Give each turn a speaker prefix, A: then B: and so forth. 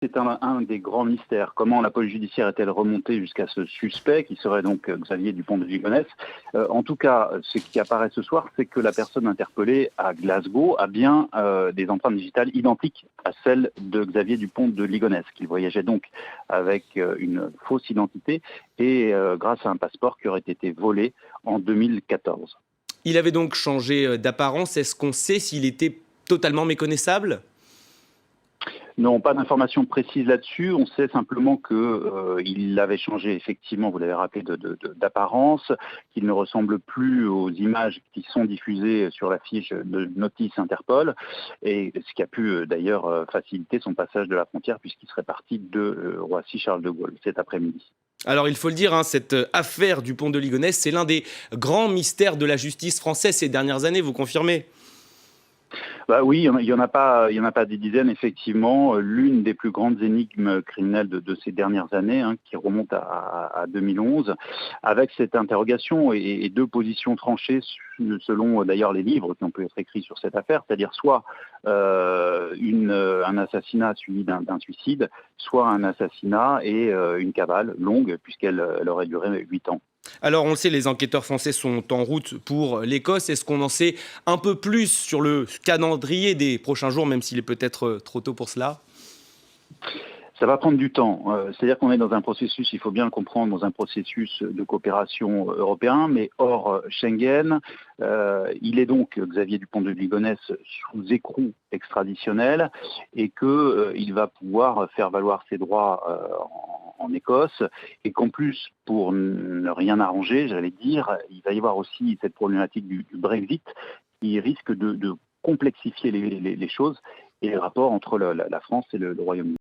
A: C'est un des grands mystères. Comment la police judiciaire est-elle remontée jusqu'à ce suspect, qui serait donc Xavier Dupont de Ligonnès? En tout cas, ce qui apparaît ce soir, c'est que la personne interpellée à Glasgow a bien des empreintes digitales identiques à celles de Xavier Dupont de Ligonnès, qu'il voyageait donc avec une fausse identité et grâce à un passeport qui aurait été volé en 2014.
B: Il avait donc changé d'apparence. Est-ce qu'on sait s'il était totalement méconnaissable?
A: Non, pas d'informations précises là-dessus. On sait simplement qu'il avait changé effectivement, vous l'avez rappelé, d'apparence, qu'il ne ressemble plus aux images qui sont diffusées sur la fiche de notice Interpol, et ce qui a pu d'ailleurs faciliter son passage de la frontière puisqu'il serait parti de Roissy-Charles de Gaulle cet après-midi.
B: Alors il faut le dire, hein, cette affaire Dupont de Ligonnès, c'est l'un des grands mystères de la justice française ces dernières années, vous confirmez?
A: Bah oui, il y en a pas des dizaines, effectivement. L'une des plus grandes énigmes criminelles de ces dernières années, hein, qui remonte à 2011, avec cette interrogation et deux positions tranchées selon d'ailleurs les livres qui ont pu être écrits sur cette affaire, c'est-à-dire soit un assassinat suivi d'un suicide, soit un assassinat et une cavale longue, elle aurait duré 8 ans.
B: Alors on le sait, les enquêteurs français sont en route pour l'Écosse. Est-ce qu'on en sait un peu plus sur le calendrier des prochains jours, même s'il est peut-être trop tôt pour cela?
A: Ça va prendre du temps. C'est-à-dire qu'on est dans un processus, il faut bien le comprendre, dans un processus de coopération européen, mais hors Schengen. Il est donc, Xavier Dupont de Ligonnès, sous écrou extraditionnel et qu'il va pouvoir faire valoir ses droits en Écosse, et qu'en plus, pour ne rien arranger, j'allais dire, il va y avoir aussi cette problématique du Brexit qui risque de complexifier les choses et les rapports entre la France et le Royaume-Uni.